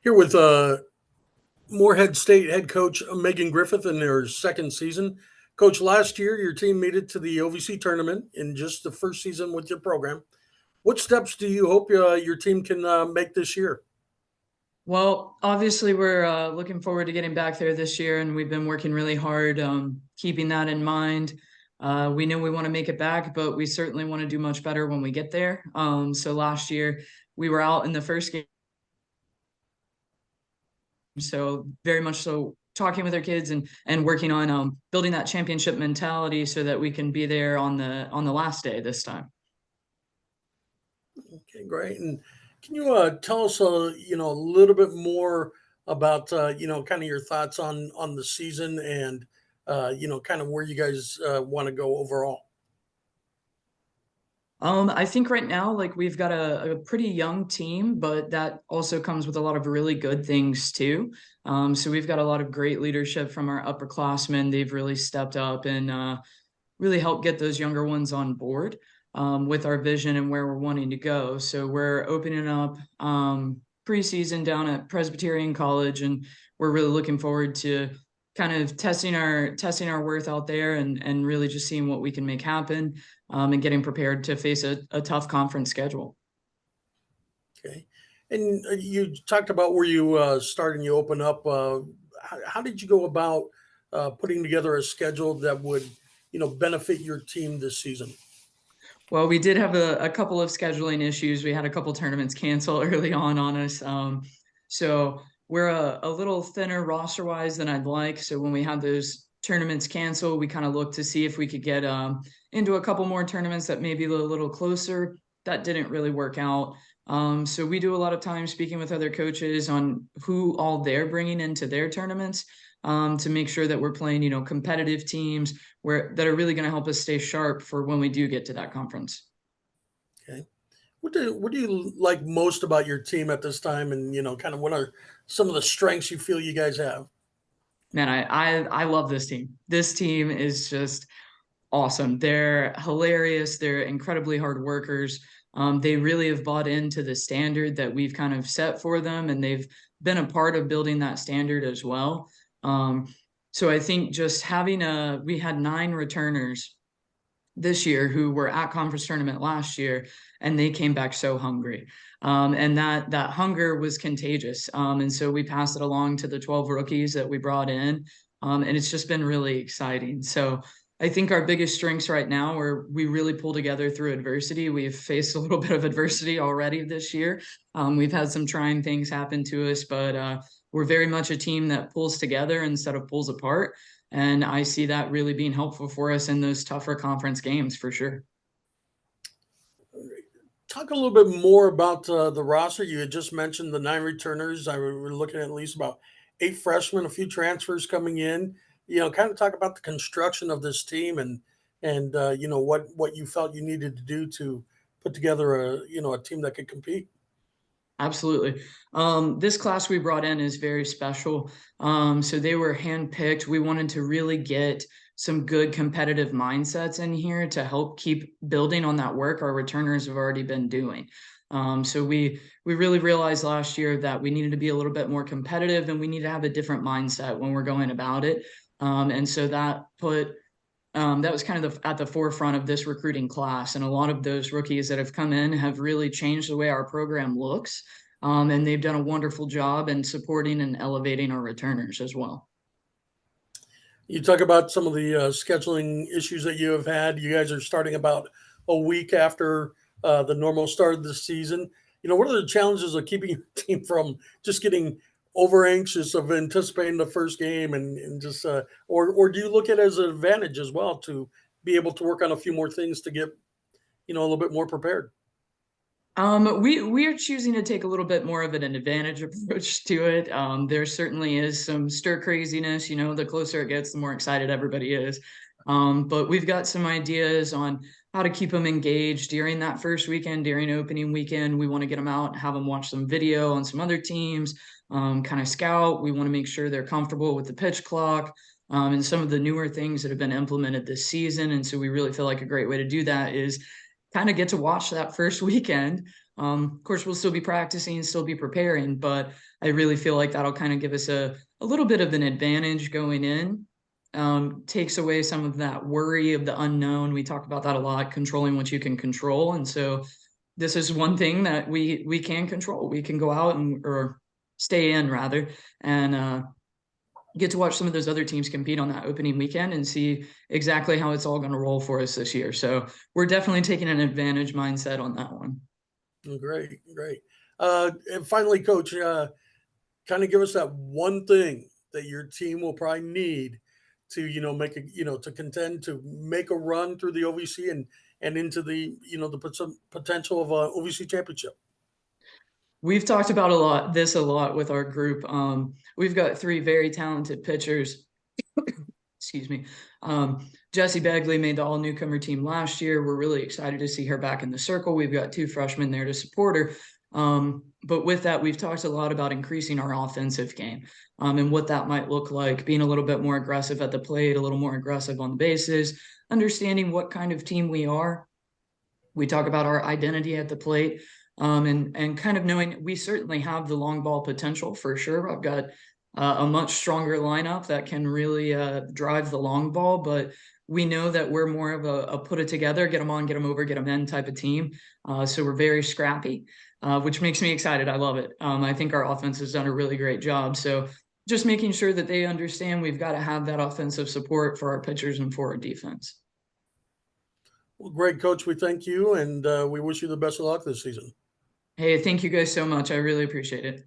Here with Morehead State head coach Megan Griffith in their second season. Coach, last year your team made it to the OVC tournament in just the first season with your program. What steps do you hope your team can make this year? Well, obviously, we're looking forward to getting back there this year, and we've been working really hard, keeping that in mind. We know we want to make it back, but we certainly want to do much better when we get there. So last year, we were out in the first game, so very much so talking with our kids and working on building that championship mentality so that we can be there on the last day this time. Okay, great. And can you tell us a little bit more about kind of your thoughts on the season and kind of where you guys want to go overall? I think right now, like we've got a pretty young team, but that also comes with a lot of really good things too. So we've got a lot of great leadership from our upperclassmen. They've really stepped up and really helped get those younger ones on board with our vision and where we're wanting to go. So we're opening up preseason down at Presbyterian College, and we're really looking forward to kind of testing our worth out there and really just seeing what we can make happen and getting prepared to face a tough conference schedule. Okay. And you talked about where you start and you open up. How did you go about putting together a schedule that would, benefit your team this season? Well, we did have a couple of scheduling issues. We had a couple tournaments cancel early on us. So we're a little thinner roster wise than I'd like. So when we had those tournaments cancel, we kind of looked to see if we could get into a couple more tournaments that may be a little closer. That didn't really work out. So we do a lot of time speaking with other coaches on who all they're bringing into their tournaments to make sure that we're playing, competitive teams that are really going to help us stay sharp for when we do get to that conference. Okay. What do you like most about your team at this time, and kind of what are some of the strengths you feel you guys have? Man, I love this team. This team is just awesome. They're hilarious. They're incredibly hard workers. They really have bought into the standard that we've kind of set for them, and they've been a part of building that standard as well. So I think just we had 9 returners this year who were at conference tournament last year, and they came back so hungry. And that hunger was contagious. And so we passed it along to the 12 rookies that we brought in. And it's just been really exciting. So I think our biggest strengths right now are we really pull together through adversity. We've faced a little bit of adversity already this year. We've had some trying things happen to us, but we're very much a team that pulls together instead of pulls apart. And I see that really being helpful for us in those tougher conference games for sure. Talk a little bit more about the roster. You had just mentioned the 9 returners. We're looking at least about 8 freshmen, a few transfers coming in. Kind of talk about the construction of this team and what you felt you needed to do to put together a team that could compete. Absolutely. This class we brought in is very special. So they were handpicked. We wanted to really get some good competitive mindsets in here to help keep building on that work our returners have already been doing. So we really realized last year that we needed to be a little bit more competitive and we need to have a different mindset when we're going about it. And so that was kind of at the forefront of this recruiting class. And a lot of those rookies that have come in have really changed the way our program looks. And they've done a wonderful job in supporting and elevating our returners as well. You talk about some of the scheduling issues that you have had. You guys are starting about a week after the normal start of the season. What are the challenges of keeping your team from just getting over anxious of anticipating the first game and just or do you look at it as an advantage as well to be able to work on a few more things to get a little bit more prepared? We are choosing to take a little bit more of an advantage approach to it. There certainly is some stir craziness. The closer it gets, the more excited everybody is. But we've got some ideas on how to keep them engaged during that first weekend, during opening weekend. We want to get them out, have them watch some video on some other teams, kind of scout. We want to make sure they're comfortable with the pitch clock. And some of the newer things that have been implemented this season. And so we really feel like a great way to do that is kind of get to watch that first weekend Of course, we'll still be practicing, still be preparing, but I really feel like that'll kind of give us a little bit of an advantage going in. Takes away some of that worry of the unknown. We talk about that a lot, controlling what you can control. And so this is one thing that we can control. We can go out or stay in rather, and get to watch some of those other teams compete on that opening weekend and see exactly how it's all going to roll for us this year. So we're definitely taking an advantage mindset on that one. Great, great. And finally, Coach, kind of give us that one thing that your team will probably need to, make a, to contend, to make a run through the OVC and into the, the potential of a OVC championship. We've talked about a lot with our group. We've got three very talented pitchers. Excuse me. Jessie Begley made the all newcomer team last year. We're really excited to see her back in the circle. We've got two freshmen there to support her. But with that, we've talked a lot about increasing our offensive game, and what that might look like, being a little bit more aggressive at the plate, a little more aggressive on the bases, understanding what kind of team we are. We talk about our identity at the plate, and kind of knowing we certainly have the long ball potential for sure. I've got a much stronger lineup that can really drive the long ball, but we know that we're more of a put it together, get them on, get them over, get them in type of team. So we're very scrappy, which makes me excited. I love it. I think our offense has done a really great job. So just making sure that they understand we've got to have that offensive support for our pitchers and for our defense. Well, great, Coach. We thank you, and we wish you the best of luck this season. Hey, thank you guys so much. I really appreciate it.